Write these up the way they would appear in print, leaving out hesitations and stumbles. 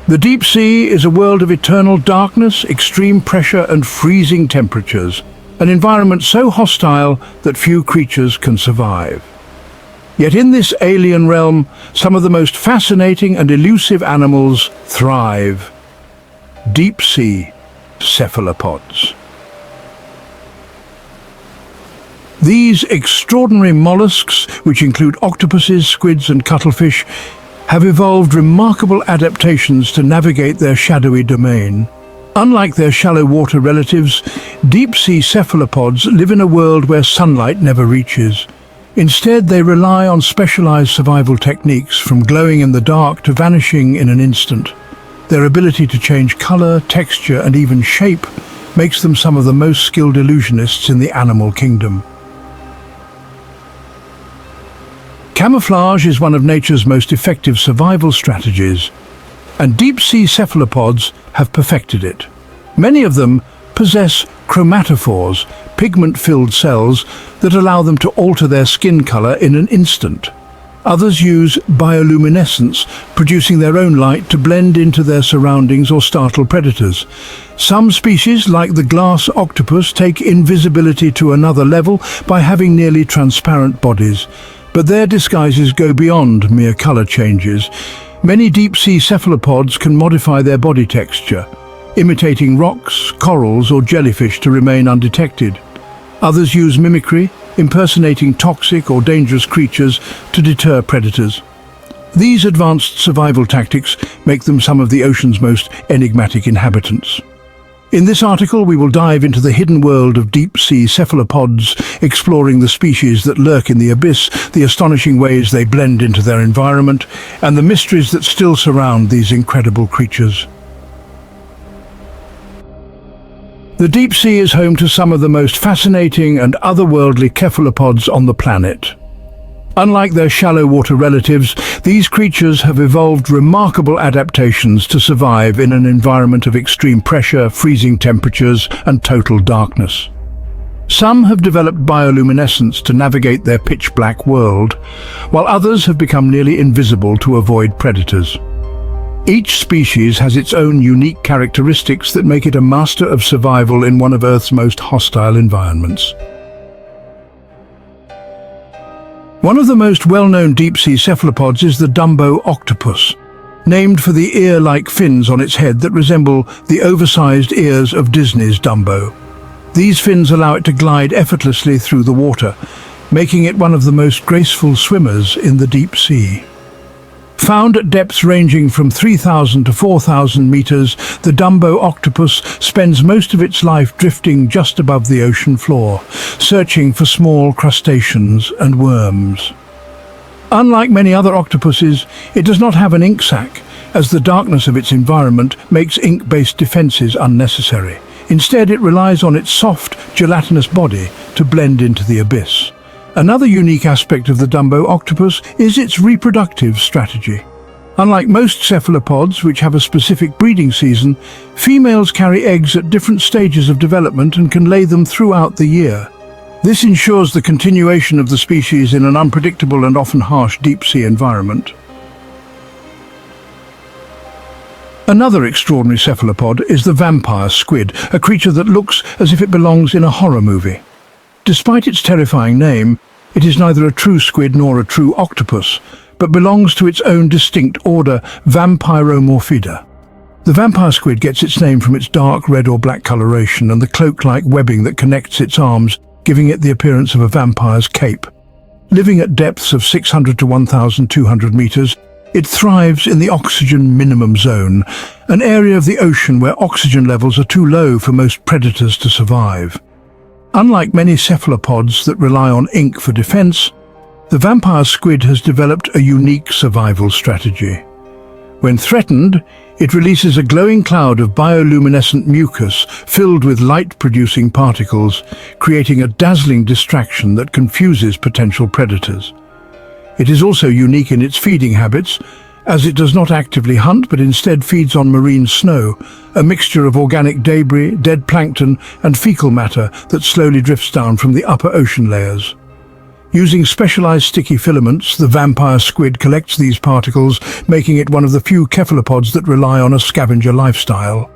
The deep sea is a world of eternal darkness, extreme pressure and freezing temperatures, an environment so hostile that few creatures can survive. Yet in this alien realm, some of the most fascinating and elusive animals thrive. Deep sea cephalopods. These extraordinary mollusks, which include octopuses, squids and cuttlefish, have evolved remarkable adaptations to navigate their shadowy domain. Unlike their shallow water relatives, deep-sea cephalopods live in a world where sunlight never reaches. Instead, they rely on specialized survival techniques, from glowing in the dark to vanishing in an instant. Their ability to change color, texture and even shape makes them some of the most skilled illusionists in the animal kingdom. Camouflage is one of nature's most effective survival strategies, and deep-sea cephalopods have perfected it. Many of them possess chromatophores, pigment-filled cells that allow them to alter their skin color in an instant. Others use bioluminescence, producing their own light to blend into their surroundings or startle predators. Some species, like the glass octopus, take invisibility to another level by having nearly transparent bodies. But their disguises go beyond mere color changes. Many deep-sea cephalopods can modify their body texture, imitating rocks, corals or jellyfish to remain undetected. Others use mimicry, impersonating toxic or dangerous creatures to deter predators. These advanced survival tactics make them some of the ocean's most enigmatic inhabitants. In this article, we will dive into the hidden world of deep-sea cephalopods, exploring the species that lurk in the abyss, the astonishing ways they blend into their environment, and the mysteries that still surround these incredible creatures. The deep sea is home to some of the most fascinating and otherworldly cephalopods on the planet. Unlike their shallow water relatives, these creatures have evolved remarkable adaptations to survive in an environment of extreme pressure, freezing temperatures, and total darkness. Some have developed bioluminescence to navigate their pitch-black world, while others have become nearly invisible to avoid predators. Each species has its own unique characteristics that make it a master of survival in one of Earth's most hostile environments. One of the most well-known deep-sea cephalopods is the Dumbo octopus, named for the ear-like fins on its head that resemble the oversized ears of Disney's Dumbo. These fins allow it to glide effortlessly through the water, making it one of the most graceful swimmers in the deep sea. Found at depths ranging from 3,000 to 4,000 meters, the Dumbo octopus spends most of its life drifting just above the ocean floor, searching for small crustaceans and worms. Unlike many other octopuses, it does not have an ink sac, as the darkness of its environment makes ink-based defenses unnecessary. Instead, it relies on its soft, gelatinous body to blend into the abyss. Another unique aspect of the Dumbo octopus is its reproductive strategy. Unlike most cephalopods, which have a specific breeding season, females carry eggs at different stages of development and can lay them throughout the year. This ensures the continuation of the species in an unpredictable and often harsh deep-sea environment. Another extraordinary cephalopod is the vampire squid, a creature that looks as if it belongs in a horror movie. Despite its terrifying name, it is neither a true squid nor a true octopus, but belongs to its own distinct order, Vampiromorphidae. The vampire squid gets its name from its dark red or black coloration and the cloak-like webbing that connects its arms, giving it the appearance of a vampire's cape. Living at depths of 600 to 1,200 meters, it thrives in the oxygen minimum zone, an area of the ocean where oxygen levels are too low for most predators to survive. Unlike many cephalopods that rely on ink for defense, the vampire squid has developed a unique survival strategy. When threatened, it releases a glowing cloud of bioluminescent mucus filled with light-producing particles, creating a dazzling distraction that confuses potential predators. It is also unique in its feeding habits, as it does not actively hunt but instead feeds on marine snow, a mixture of organic debris, dead plankton and fecal matter that slowly drifts down from the upper ocean layers. Using specialized sticky filaments, the vampire squid collects these particles, making it one of the few cephalopods that rely on a scavenger lifestyle.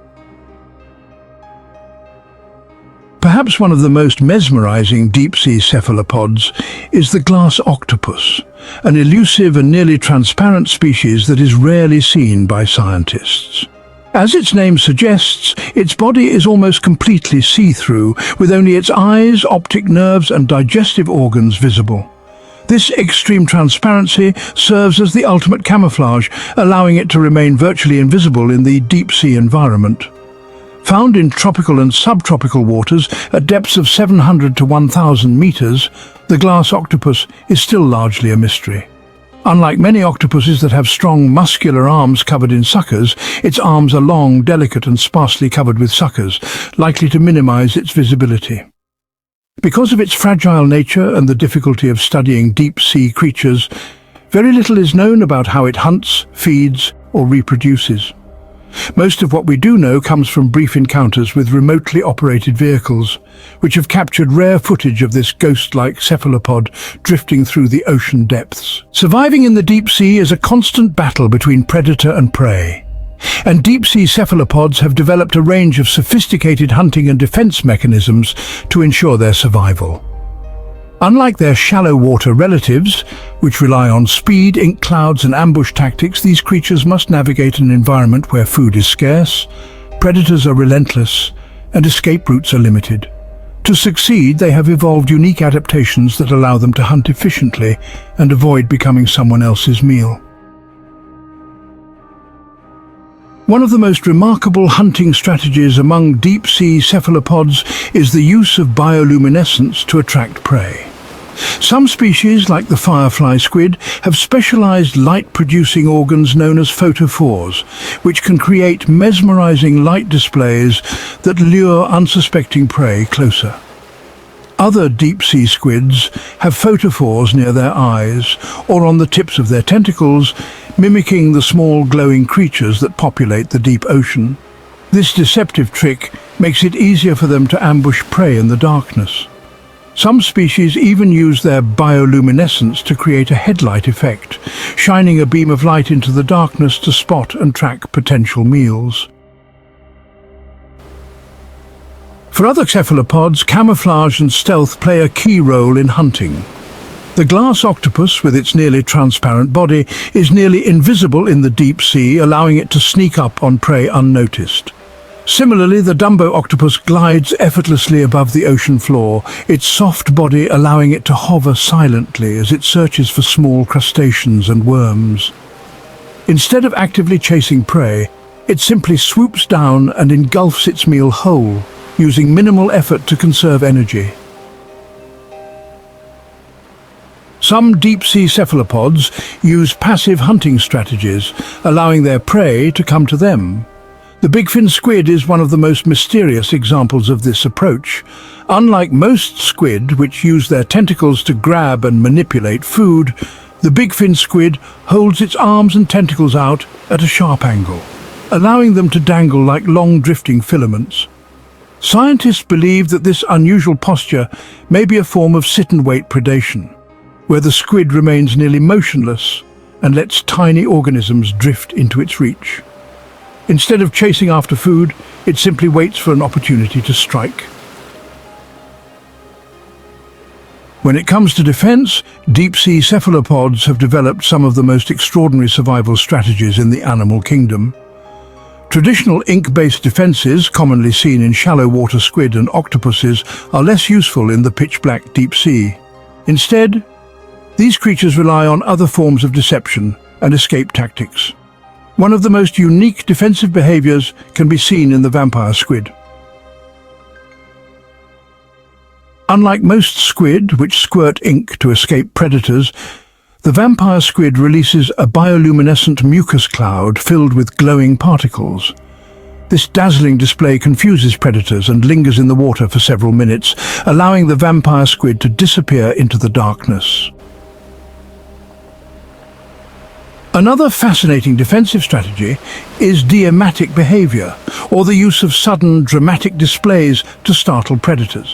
Perhaps one of the most mesmerizing deep-sea cephalopods is the glass octopus, an elusive and nearly transparent species that is rarely seen by scientists. As its name suggests, its body is almost completely see-through, with only its eyes, optic nerves and digestive organs visible. This extreme transparency serves as the ultimate camouflage, allowing it to remain virtually invisible in the deep-sea environment. Found in tropical and subtropical waters at depths of 700 to 1,000 meters, the glass octopus is still largely a mystery. Unlike many octopuses that have strong, muscular arms covered in suckers, its arms are long, delicate and sparsely covered with suckers, likely to minimize its visibility. Because of its fragile nature and the difficulty of studying deep-sea creatures, very little is known about how it hunts, feeds, or reproduces. Most of what we do know comes from brief encounters with remotely operated vehicles, which have captured rare footage of this ghost-like cephalopod drifting through the ocean depths. Surviving in the deep sea is a constant battle between predator and prey, and deep-sea cephalopods have developed a range of sophisticated hunting and defense mechanisms to ensure their survival. Unlike their shallow-water relatives, which rely on speed, ink clouds and ambush tactics, these creatures must navigate an environment where food is scarce, predators are relentless, and escape routes are limited. To succeed, they have evolved unique adaptations that allow them to hunt efficiently and avoid becoming someone else's meal. One of the most remarkable hunting strategies among deep-sea cephalopods is the use of bioluminescence to attract prey. Some species, like the firefly squid, have specialized light-producing organs known as photophores, which can create mesmerizing light displays that lure unsuspecting prey closer. Other deep-sea squids have photophores near their eyes or on the tips of their tentacles, mimicking the small glowing creatures that populate the deep ocean. This deceptive trick makes it easier for them to ambush prey in the darkness. Some species even use their bioluminescence to create a headlight effect, shining a beam of light into the darkness to spot and track potential meals. For other cephalopods, camouflage and stealth play a key role in hunting. The glass octopus, with its nearly transparent body, is nearly invisible in the deep sea, allowing it to sneak up on prey unnoticed. Similarly, the Dumbo octopus glides effortlessly above the ocean floor, its soft body allowing it to hover silently as it searches for small crustaceans and worms. Instead of actively chasing prey, it simply swoops down and engulfs its meal whole, using minimal effort to conserve energy. Some deep-sea cephalopods use passive hunting strategies, allowing their prey to come to them. The bigfin squid is one of the most mysterious examples of this approach. Unlike most squid, which use their tentacles to grab and manipulate food, the bigfin squid holds its arms and tentacles out at a sharp angle, allowing them to dangle like long drifting filaments. Scientists believe that this unusual posture may be a form of sit-and-wait predation, where the squid remains nearly motionless and lets tiny organisms drift into its reach. Instead of chasing after food, it simply waits for an opportunity to strike. When it comes to defense, deep-sea cephalopods have developed some of the most extraordinary survival strategies in the animal kingdom. Traditional ink-based defenses, commonly seen in shallow-water squid and octopuses, are less useful in the pitch-black deep sea. Instead, these creatures rely on other forms of deception and escape tactics. One of the most unique defensive behaviors can be seen in the vampire squid. Unlike most squid, which squirt ink to escape predators, the vampire squid releases a bioluminescent mucus cloud filled with glowing particles. This dazzling display confuses predators and lingers in the water for several minutes, allowing the vampire squid to disappear into the darkness. Another fascinating defensive strategy is diematic behavior, or the use of sudden, dramatic displays to startle predators.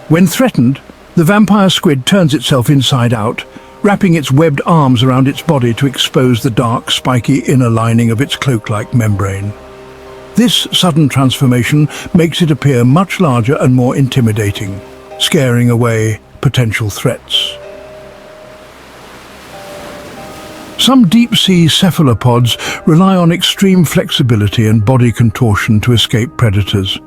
When threatened, The vampire squid turns itself inside out, wrapping its webbed arms around its body to expose the dark, spiky inner lining of its cloak-like membrane. This sudden transformation makes it appear much larger and more intimidating, scaring away potential threats. Some deep-sea cephalopods rely on extreme flexibility and body contortion to escape predators.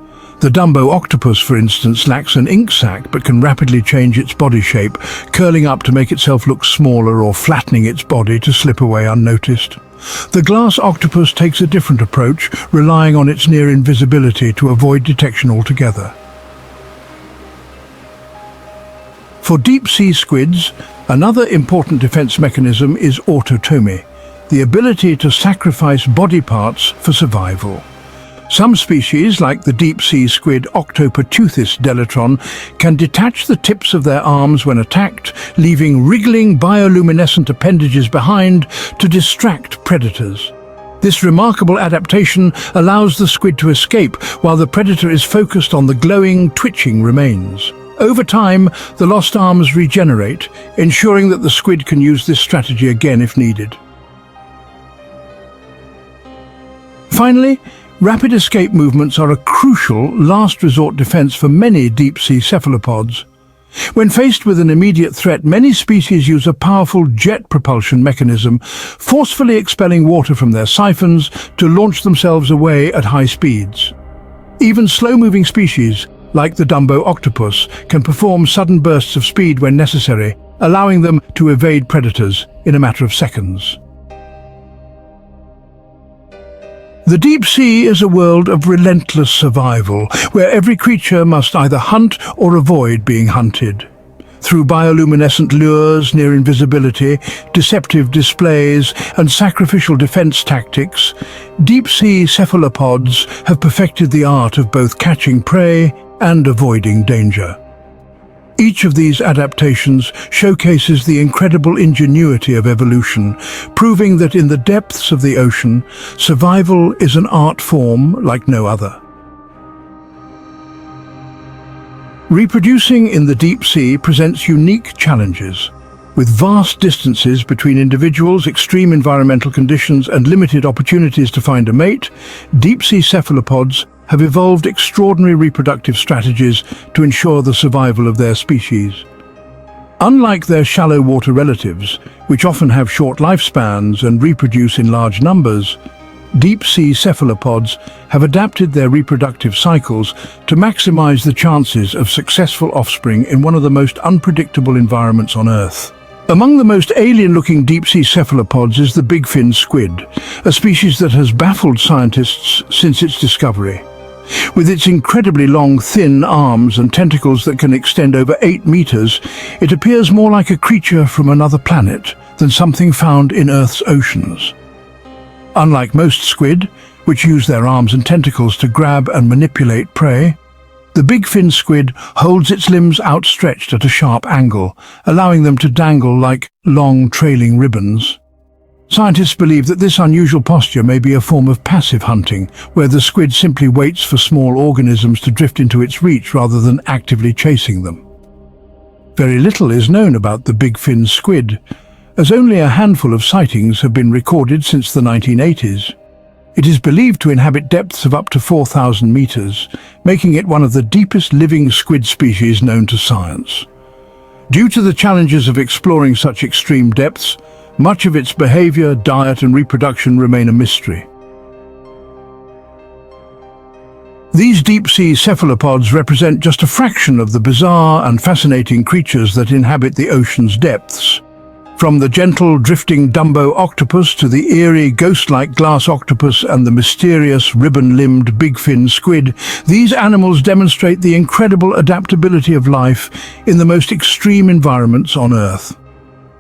The Dumbo octopus, for instance, lacks an ink sac but can rapidly change its body shape, curling up to make itself look smaller or flattening its body to slip away unnoticed. The glass octopus takes a different approach, relying on its near invisibility to avoid detection altogether. For deep-sea squids, another important defense mechanism is autotomy, the ability to sacrifice body parts for survival. Some species, like the deep-sea squid Octopus delatron, can detach the tips of their arms when attacked, leaving wriggling bioluminescent appendages behind to distract predators. This remarkable adaptation allows the squid to escape while the predator is focused on the glowing, twitching remains. Over time, the lost arms regenerate, ensuring that the squid can use this strategy again if needed. Finally, rapid escape movements are a crucial last resort defense for many deep-sea cephalopods. When faced with an immediate threat, many species use a powerful jet propulsion mechanism, forcefully expelling water from their siphons to launch themselves away at high speeds. Even slow-moving species, like the Dumbo octopus, can perform sudden bursts of speed when necessary, allowing them to evade predators in a matter of seconds. The deep sea is a world of relentless survival, where every creature must either hunt or avoid being hunted. Through bioluminescent lures, near invisibility, deceptive displays, and sacrificial defense tactics, deep-sea cephalopods have perfected the art of both catching prey and avoiding danger. Each of these adaptations showcases the incredible ingenuity of evolution, proving that in the depths of the ocean, survival is an art form like no other. Reproducing in the deep sea presents unique challenges. With vast distances between individuals, extreme environmental conditions, and limited opportunities to find a mate, deep-sea cephalopods have evolved extraordinary reproductive strategies to ensure the survival of their species. Unlike their shallow water relatives, which often have short lifespans and reproduce in large numbers, deep-sea cephalopods have adapted their reproductive cycles to maximize the chances of successful offspring in one of the most unpredictable environments on Earth. Among the most alien-looking deep-sea cephalopods is the big-fin squid, a species that has baffled scientists since its discovery. With its incredibly long, thin arms and tentacles that can extend over 8 meters, it appears more like a creature from another planet than something found in Earth's oceans. Unlike most squid, which use their arms and tentacles to grab and manipulate prey, the big-fin squid holds its limbs outstretched at a sharp angle, allowing them to dangle like long, trailing ribbons. Scientists believe that this unusual posture may be a form of passive hunting, where the squid simply waits for small organisms to drift into its reach rather than actively chasing them. Very little is known about the big-fin squid, as only a handful of sightings have been recorded since the 1980s. It is believed to inhabit depths of up to 4,000 meters, making it one of the deepest living squid species known to science. Due to the challenges of exploring such extreme depths, much of its behavior, diet, and reproduction remain a mystery. These deep-sea cephalopods represent just a fraction of the bizarre and fascinating creatures that inhabit the ocean's depths. From the gentle, drifting Dumbo octopus to the eerie, ghost-like glass octopus and the mysterious, ribbon-limbed big-fin squid, these animals demonstrate the incredible adaptability of life in the most extreme environments on Earth.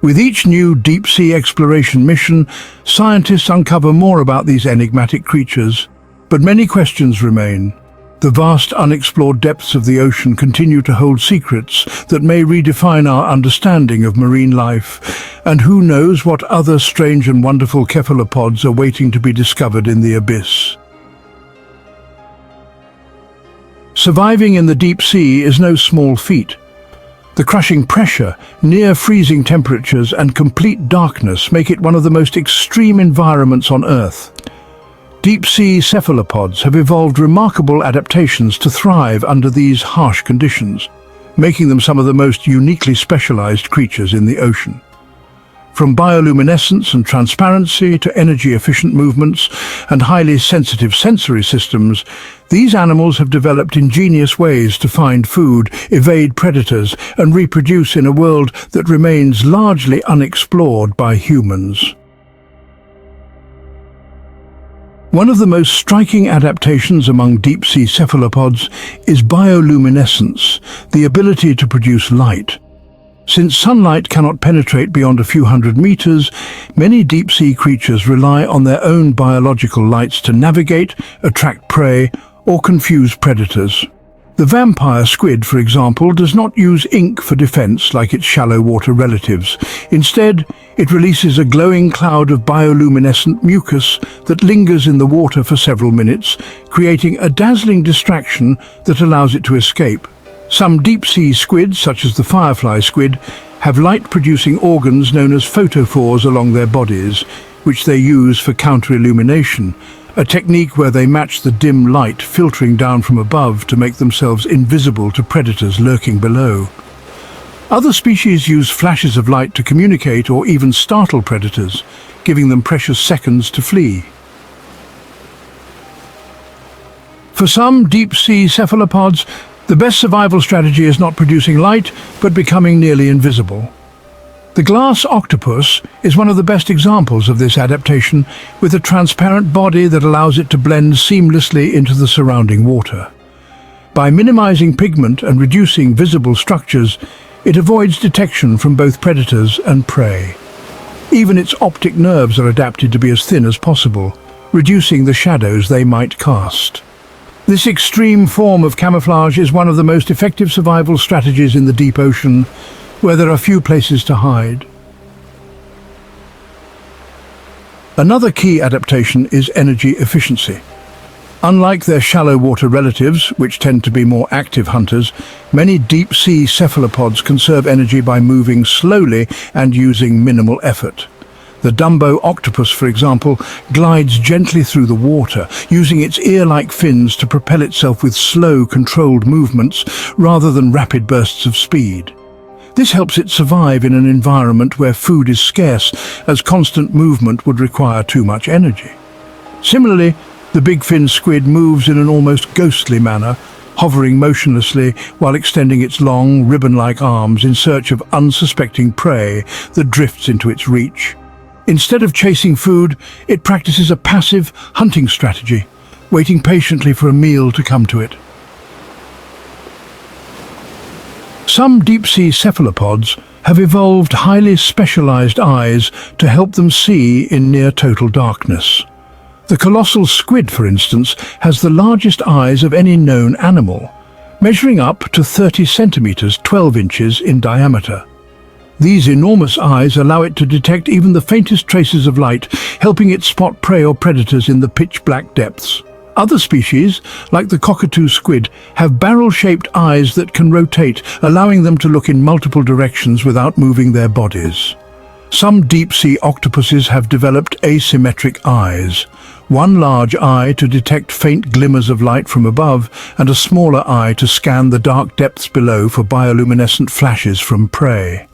With each new deep-sea exploration mission, scientists uncover more about these enigmatic creatures, but many questions remain. The vast unexplored depths of the ocean continue to hold secrets that may redefine our understanding of marine life, and who knows what other strange and wonderful cephalopods are waiting to be discovered in the abyss. Surviving in the deep sea is no small feat. The crushing pressure, near freezing temperatures and complete darkness make it one of the most extreme environments on Earth. Deep-sea cephalopods have evolved remarkable adaptations to thrive under these harsh conditions, making them some of the most uniquely specialized creatures in the ocean. From bioluminescence and transparency to energy-efficient movements and highly sensitive sensory systems, these animals have developed ingenious ways to find food, evade predators, and reproduce in a world that remains largely unexplored by humans. One of the most striking adaptations among deep-sea cephalopods is bioluminescence, the ability to produce light. Since sunlight cannot penetrate beyond a few hundred meters, many deep-sea creatures rely on their own biological lights to navigate, attract prey, or confuse predators. The vampire squid, for example, does not use ink for defense like its shallow water relatives. Instead, it releases a glowing cloud of bioluminescent mucus that lingers in the water for several minutes, creating a dazzling distraction that allows it to escape. Some deep-sea squids, such as the firefly squid, have light-producing organs known as photophores along their bodies, which they use for counter-illumination, a technique where they match the dim light filtering down from above to make themselves invisible to predators lurking below. Other species use flashes of light to communicate or even startle predators, giving them precious seconds to flee. For some deep-sea cephalopods, the best survival strategy is not producing light, but becoming nearly invisible. The glass octopus is one of the best examples of this adaptation, with a transparent body that allows it to blend seamlessly into the surrounding water. By minimizing pigment and reducing visible structures, it avoids detection from both predators and prey. Even its optic nerves are adapted to be as thin as possible, reducing the shadows they might cast. This extreme form of camouflage is one of the most effective survival strategies in the deep ocean, where there are few places to hide. Another key adaptation is energy efficiency. Unlike their shallow water relatives, which tend to be more active hunters, many deep-sea cephalopods conserve energy by moving slowly and using minimal effort. The Dumbo octopus, for example, glides gently through the water, using its ear-like fins to propel itself with slow, controlled movements rather than rapid bursts of speed. This helps it survive in an environment where food is scarce, as constant movement would require too much energy. Similarly, the big-fin squid moves in an almost ghostly manner, hovering motionlessly while extending its long, ribbon-like arms in search of unsuspecting prey that drifts into its reach. Instead of chasing food, it practices a passive hunting strategy, waiting patiently for a meal to come to it. Some deep-sea cephalopods have evolved highly specialized eyes to help them see in near-total darkness. The colossal squid, for instance, has the largest eyes of any known animal, measuring up to 30 centimeters, 12 inches in diameter. These enormous eyes allow it to detect even the faintest traces of light, helping it spot prey or predators in the pitch-black depths. Other species, like the cockatoo squid, have barrel-shaped eyes that can rotate, allowing them to look in multiple directions without moving their bodies. Some deep-sea octopuses have developed asymmetric eyes, one large eye to detect faint glimmers of light from above, and a smaller eye to scan the dark depths below for bioluminescent flashes from prey.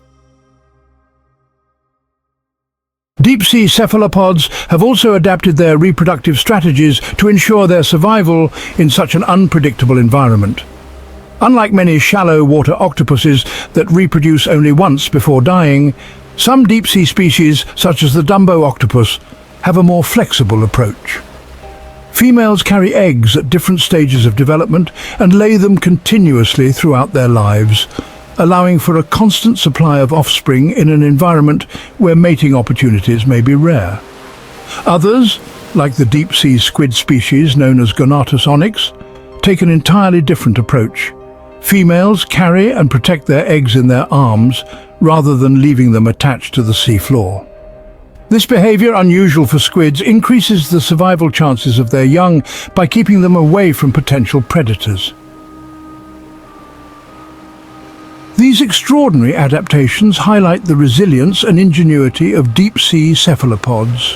Deep-sea cephalopods have also adapted their reproductive strategies to ensure their survival in such an unpredictable environment. Unlike many shallow water octopuses that reproduce only once before dying, some deep-sea species, such as the Dumbo octopus, have a more flexible approach. Females carry eggs at different stages of development and lay them continuously throughout their lives, allowing for a constant supply of offspring in an environment where mating opportunities may be rare. Others, like the deep-sea squid species known as Gonatus onyx, take an entirely different approach. Females carry and protect their eggs in their arms rather than leaving them attached to the seafloor. This behavior, unusual for squids, increases the survival chances of their young by keeping them away from potential predators. These extraordinary adaptations highlight the resilience and ingenuity of deep-sea cephalopods.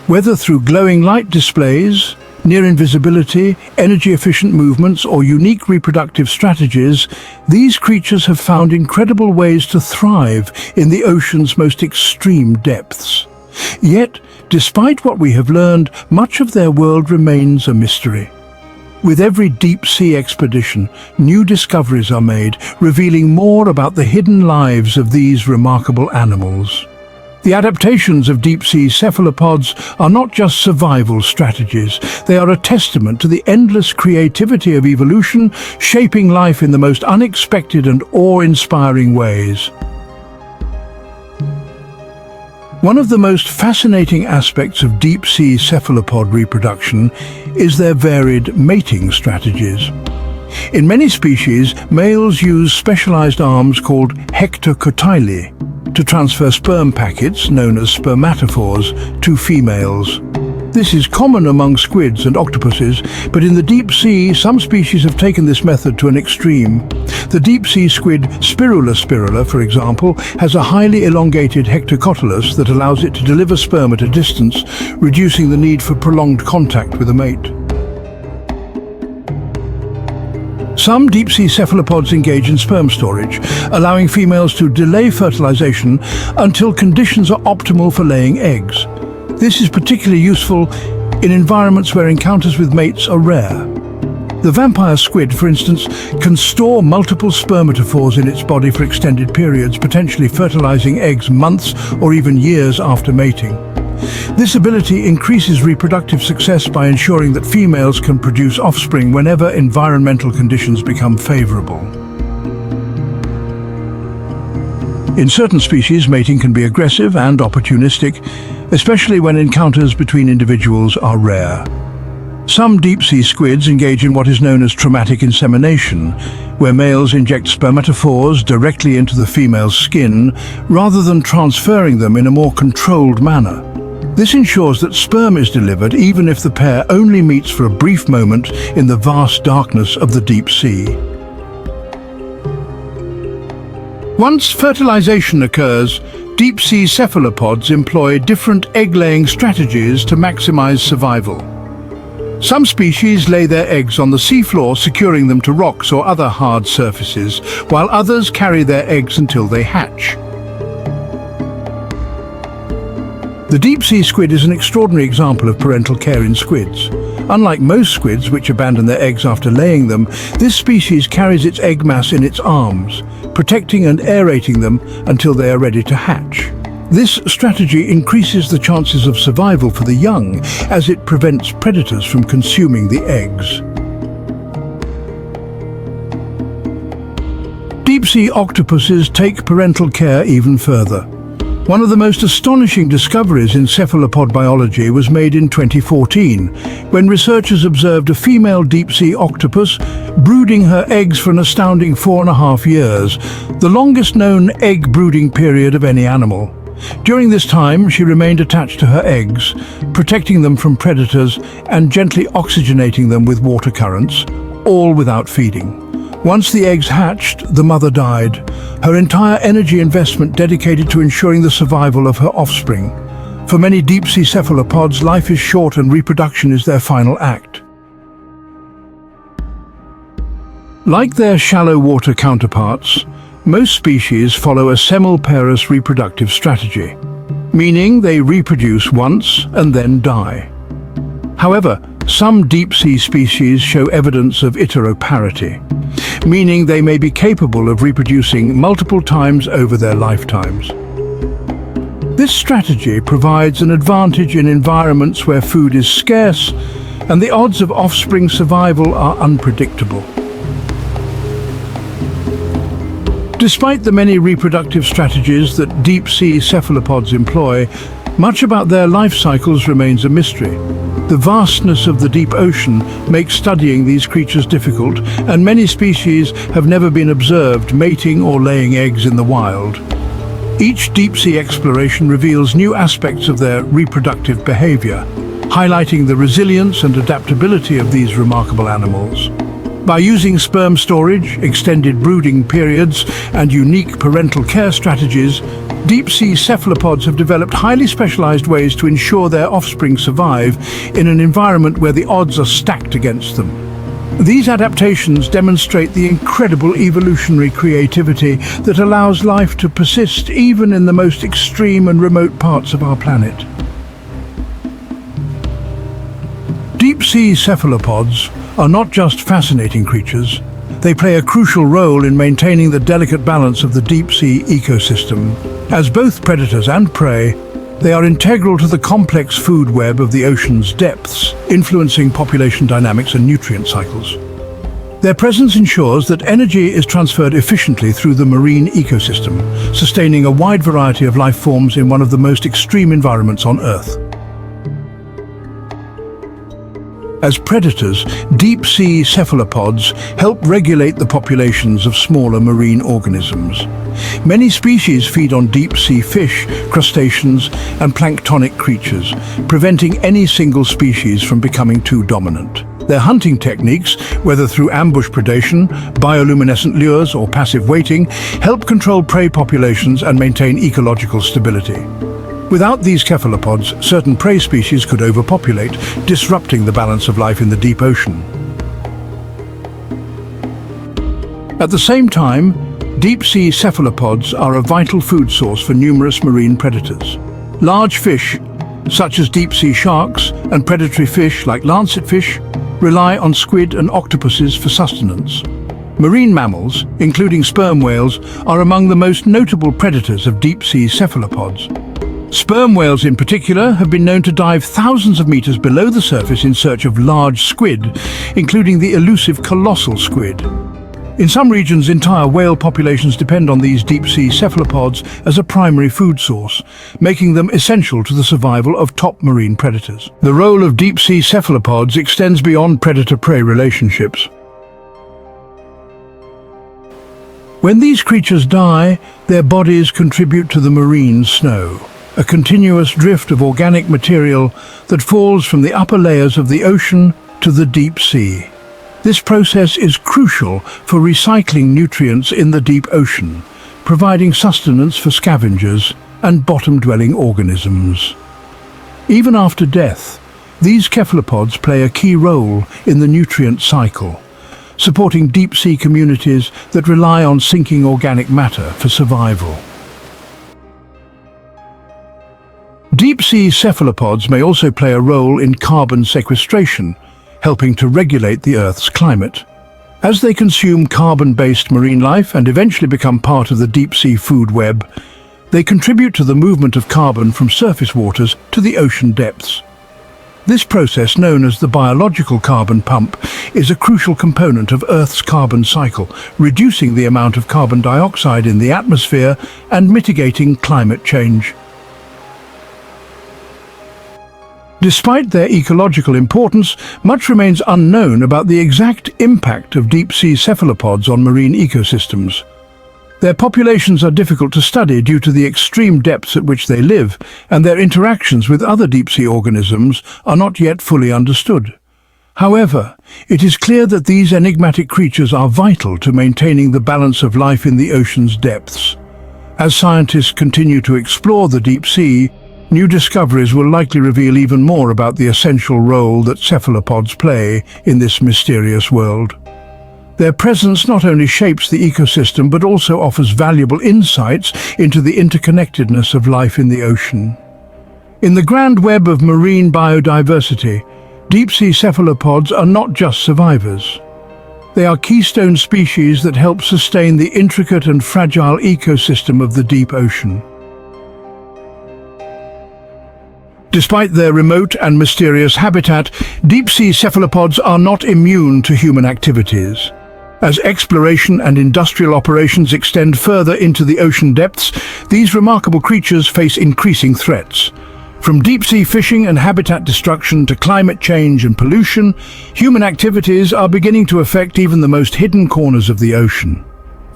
Whether through glowing light displays, near invisibility, energy-efficient movements, or unique reproductive strategies, these creatures have found incredible ways to thrive in the ocean's most extreme depths. Yet, despite what we have learned, much of their world remains a mystery. With every deep-sea expedition, new discoveries are made, revealing more about the hidden lives of these remarkable animals. The adaptations of deep-sea cephalopods are not just survival strategies. They are a testament to the endless creativity of evolution, shaping life in the most unexpected and awe-inspiring ways. One of the most fascinating aspects of deep-sea cephalopod reproduction is their varied mating strategies. In many species, males use specialized arms called hectocotyli to transfer sperm packets, known as spermatophores, to females. This is common among squids and octopuses, but in the deep sea, some species have taken this method to an extreme. The deep-sea squid spirula, for example, has a highly elongated hectocotylus that allows it to deliver sperm at a distance, reducing the need for prolonged contact with a mate. Some deep-sea cephalopods engage in sperm storage, allowing females to delay fertilization until conditions are optimal for laying eggs. This is particularly useful in environments where encounters with mates are rare. The vampire squid, for instance, can store multiple spermatophores in its body for extended periods, potentially fertilizing eggs months or even years after mating. This ability increases reproductive success by ensuring that females can produce offspring whenever environmental conditions become favorable. In certain species, mating can be aggressive and opportunistic, especially when encounters between individuals are rare. Some deep-sea squids engage in what is known as traumatic insemination, where males inject spermatophores directly into the female's skin rather than transferring them in a more controlled manner. This ensures that sperm is delivered even if the pair only meets for a brief moment in the vast darkness of the deep sea. Once fertilization occurs, deep-sea cephalopods employ different egg-laying strategies to maximize survival. Some species lay their eggs on the seafloor, securing them to rocks or other hard surfaces, while others carry their eggs until they hatch. The deep-sea squid is an extraordinary example of parental care in squids. Unlike most squids, which abandon their eggs after laying them, this species carries its egg mass in its arms, protecting and aerating them until they are ready to hatch. This strategy increases the chances of survival for the young, as it prevents predators from consuming the eggs. Deep-sea octopuses take parental care even further. One of the most astonishing discoveries in cephalopod biology was made in 2014, when researchers observed a female deep-sea octopus brooding her eggs for an astounding 4.5 years, the longest known egg brooding period of any animal. During this time, she remained attached to her eggs, protecting them from predators and gently oxygenating them with water currents, all without feeding. Once the eggs hatched, the mother died, her entire energy investment dedicated to ensuring the survival of her offspring. For many deep-sea cephalopods, life is short and reproduction is their final act. Like their shallow water counterparts, most species follow a semiparous reproductive strategy, meaning they reproduce once and then die. However, some deep-sea species show evidence of iteroparity, meaning they may be capable of reproducing multiple times over their lifetimes. This strategy provides an advantage in environments where food is scarce and the odds of offspring survival are unpredictable. Despite the many reproductive strategies that deep-sea cephalopods employ, much about their life cycles remains a mystery. The vastness of the deep ocean makes studying these creatures difficult, and many species have never been observed mating or laying eggs in the wild. Each deep-sea exploration reveals new aspects of their reproductive behavior, highlighting the resilience and adaptability of these remarkable animals. By using sperm storage, extended brooding periods, and unique parental care strategies, deep-sea cephalopods have developed highly specialized ways to ensure their offspring survive in an environment where the odds are stacked against them. These adaptations demonstrate the incredible evolutionary creativity that allows life to persist even in the most extreme and remote parts of our planet. Deep-sea cephalopods are not just fascinating creatures. They play a crucial role in maintaining the delicate balance of the deep-sea ecosystem. As both predators and prey, they are integral to the complex food web of the ocean's depths, influencing population dynamics and nutrient cycles. Their presence ensures that energy is transferred efficiently through the marine ecosystem, sustaining a wide variety of life forms in one of the most extreme environments on Earth. As predators, deep-sea cephalopods help regulate the populations of smaller marine organisms. Many species feed on deep-sea fish, crustaceans, and planktonic creatures, preventing any single species from becoming too dominant. Their hunting techniques, whether through ambush predation, bioluminescent lures, or passive waiting, help control prey populations and maintain ecological stability. Without these cephalopods, certain prey species could overpopulate, disrupting the balance of life in the deep ocean. At the same time, deep-sea cephalopods are a vital food source for numerous marine predators. Large fish, such as deep-sea sharks, and predatory fish like lancetfish, rely on squid and octopuses for sustenance. Marine mammals, including sperm whales, are among the most notable predators of deep-sea cephalopods. Sperm whales in particular have been known to dive thousands of meters below the surface in search of large squid, including the elusive colossal squid. In some regions, entire whale populations depend on these deep-sea cephalopods as a primary food source, making them essential to the survival of top marine predators. The role of deep-sea cephalopods extends beyond predator-prey relationships. When these creatures die, their bodies contribute to the marine snow, a continuous drift of organic material that falls from the upper layers of the ocean to the deep sea. This process is crucial for recycling nutrients in the deep ocean, providing sustenance for scavengers and bottom-dwelling organisms. Even after death, these cephalopods play a key role in the nutrient cycle, supporting deep-sea communities that rely on sinking organic matter for survival. Deep-sea cephalopods may also play a role in carbon sequestration, helping to regulate the Earth's climate. As they consume carbon-based marine life and eventually become part of the deep-sea food web, they contribute to the movement of carbon from surface waters to the ocean depths. This process, known as the biological carbon pump, is a crucial component of Earth's carbon cycle, reducing the amount of carbon dioxide in the atmosphere and mitigating climate change. Despite their ecological importance, much remains unknown about the exact impact of deep-sea cephalopods on marine ecosystems. Their populations are difficult to study due to the extreme depths at which they live, and their interactions with other deep-sea organisms are not yet fully understood. However, it is clear that these enigmatic creatures are vital to maintaining the balance of life in the ocean's depths. As scientists continue to explore the deep sea, new discoveries will likely reveal even more about the essential role that cephalopods play in this mysterious world. Their presence not only shapes the ecosystem but also offers valuable insights into the interconnectedness of life in the ocean. In the grand web of marine biodiversity, deep-sea cephalopods are not just survivors. They are keystone species that help sustain the intricate and fragile ecosystem of the deep ocean. Despite their remote and mysterious habitat, deep-sea cephalopods are not immune to human activities. As exploration and industrial operations extend further into the ocean depths, these remarkable creatures face increasing threats. From deep-sea fishing and habitat destruction to climate change and pollution, human activities are beginning to affect even the most hidden corners of the ocean.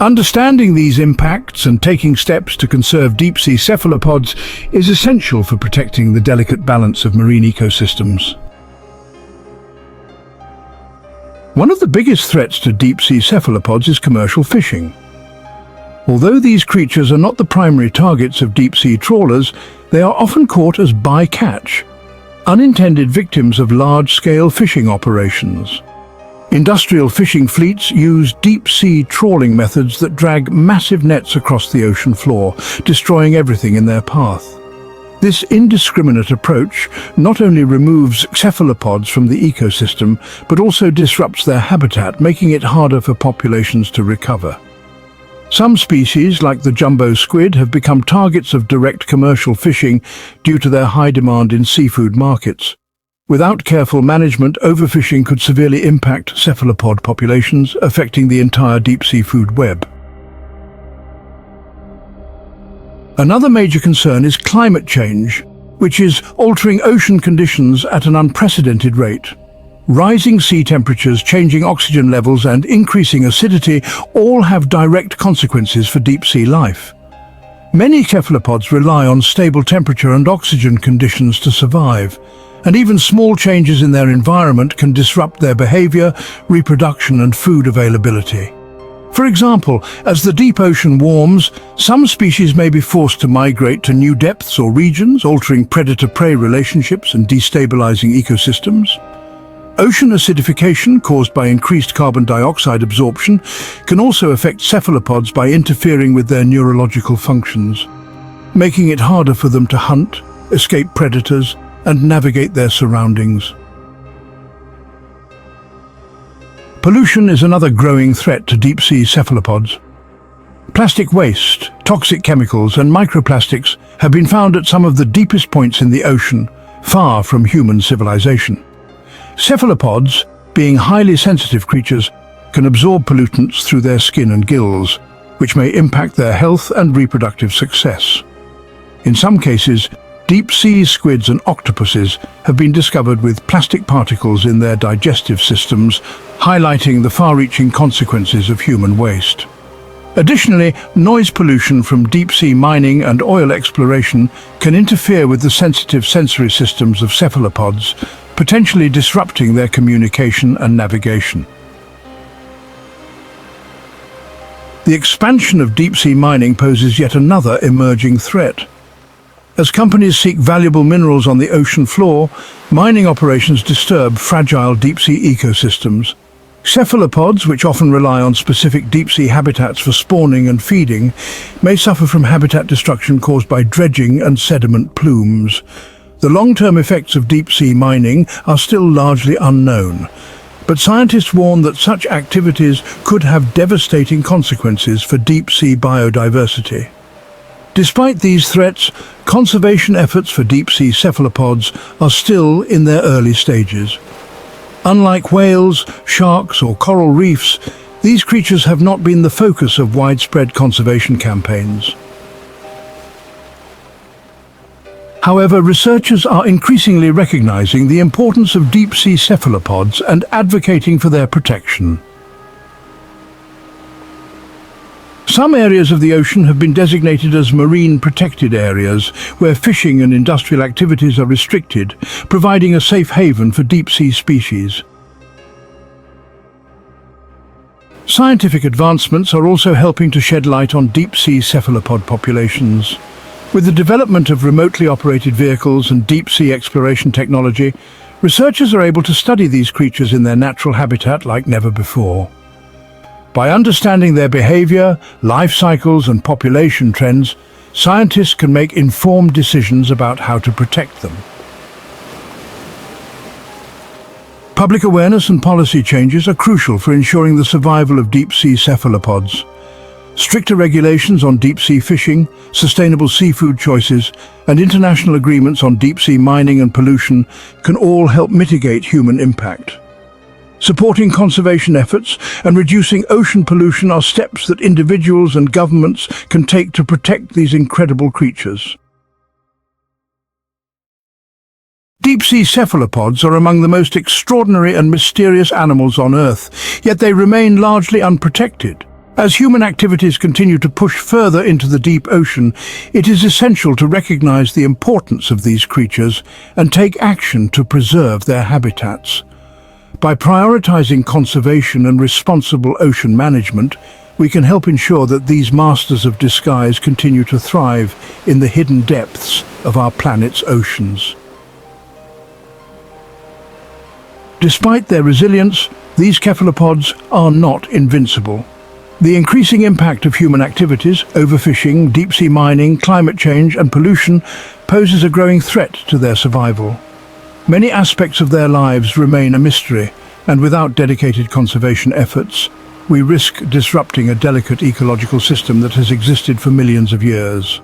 Understanding these impacts and taking steps to conserve deep-sea cephalopods is essential for protecting the delicate balance of marine ecosystems. One of the biggest threats to deep-sea cephalopods is commercial fishing. Although these creatures are not the primary targets of deep-sea trawlers, they are often caught as bycatch, unintended victims of large-scale fishing operations. Industrial fishing fleets use deep-sea trawling methods that drag massive nets across the ocean floor, destroying everything in their path. This indiscriminate approach not only removes cephalopods from the ecosystem, but also disrupts their habitat, making it harder for populations to recover. Some species, like the jumbo squid, have become targets of direct commercial fishing due to their high demand in seafood markets. Without careful management, overfishing could severely impact cephalopod populations, affecting the entire deep-sea food web. Another major concern is climate change, which is altering ocean conditions at an unprecedented rate. Rising sea temperatures, changing oxygen levels, and increasing acidity all have direct consequences for deep-sea life. Many cephalopods rely on stable temperature and oxygen conditions to survive, and even small changes in their environment can disrupt their behavior, reproduction, and food availability. For example, as the deep ocean warms, some species may be forced to migrate to new depths or regions, altering predator-prey relationships and destabilizing ecosystems. Ocean acidification, caused by increased carbon dioxide absorption, can also affect cephalopods by interfering with their neurological functions, making it harder for them to hunt, escape predators, and navigate their surroundings. Pollution is another growing threat to deep-sea cephalopods. Plastic waste, toxic chemicals, and microplastics have been found at some of the deepest points in the ocean, far from human civilization. Cephalopods, being highly sensitive creatures, can absorb pollutants through their skin and gills, which may impact their health and reproductive success. In some cases, deep-sea squids and octopuses have been discovered with plastic particles in their digestive systems, highlighting the far-reaching consequences of human waste. Additionally, noise pollution from deep-sea mining and oil exploration can interfere with the sensitive sensory systems of cephalopods, potentially disrupting their communication and navigation. The expansion of deep-sea mining poses yet another emerging threat. As companies seek valuable minerals on the ocean floor, mining operations disturb fragile deep-sea ecosystems. Cephalopods, which often rely on specific deep-sea habitats for spawning and feeding, may suffer from habitat destruction caused by dredging and sediment plumes. The long-term effects of deep-sea mining are still largely unknown, but scientists warn that such activities could have devastating consequences for deep-sea biodiversity. Despite these threats, conservation efforts for deep-sea cephalopods are still in their early stages. Unlike whales, sharks, or coral reefs, these creatures have not been the focus of widespread conservation campaigns. However, researchers are increasingly recognizing the importance of deep-sea cephalopods and advocating for their protection. Some areas of the ocean have been designated as marine protected areas, where fishing and industrial activities are restricted, providing a safe haven for deep-sea species. Scientific advancements are also helping to shed light on deep-sea cephalopod populations. With the development of remotely operated vehicles and deep-sea exploration technology, researchers are able to study these creatures in their natural habitat like never before. By understanding their behavior, life cycles, and population trends, scientists can make informed decisions about how to protect them. Public awareness and policy changes are crucial for ensuring the survival of deep-sea cephalopods. Stricter regulations on deep-sea fishing, sustainable seafood choices, and international agreements on deep-sea mining and pollution can all help mitigate human impact. Supporting conservation efforts and reducing ocean pollution are steps that individuals and governments can take to protect these incredible creatures. Deep-sea cephalopods are among the most extraordinary and mysterious animals on Earth, yet they remain largely unprotected. As human activities continue to push further into the deep ocean, it is essential to recognize the importance of these creatures and take action to preserve their habitats. By prioritizing conservation and responsible ocean management, we can help ensure that these masters of disguise continue to thrive in the hidden depths of our planet's oceans. Despite their resilience, these cephalopods are not invincible. The increasing impact of human activities, overfishing, deep-sea mining, climate change and pollution poses a growing threat to their survival. Many aspects of their lives remain a mystery, and without dedicated conservation efforts, we risk disrupting a delicate ecological system that has existed for millions of years.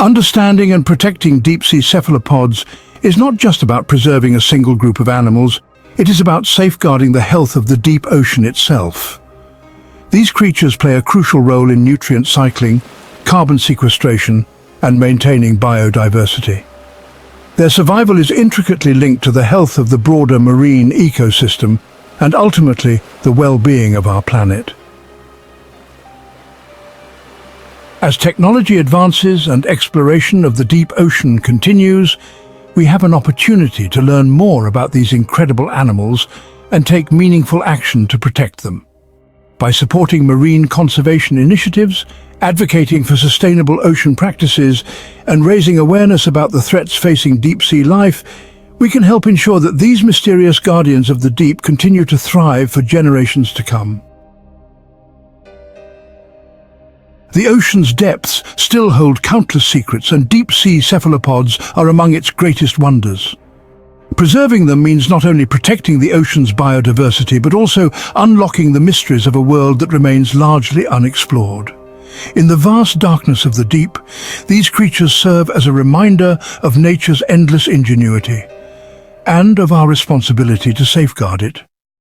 Understanding and protecting deep-sea cephalopods is not just about preserving a single group of animals, it is about safeguarding the health of the deep ocean itself. These creatures play a crucial role in nutrient cycling, carbon sequestration, and maintaining biodiversity. Their survival is intricately linked to the health of the broader marine ecosystem and ultimately the well-being of our planet. As technology advances and exploration of the deep ocean continues, we have an opportunity to learn more about these incredible animals and take meaningful action to protect them. By supporting marine conservation initiatives, advocating for sustainable ocean practices, and raising awareness about the threats facing deep-sea life, we can help ensure that these mysterious guardians of the deep continue to thrive for generations to come. The ocean's depths still hold countless secrets, and deep-sea cephalopods are among its greatest wonders. Preserving them means not only protecting the ocean's biodiversity, but also unlocking the mysteries of a world that remains largely unexplored. In the vast darkness of the deep, these creatures serve as a reminder of nature's endless ingenuity and of our responsibility to safeguard it.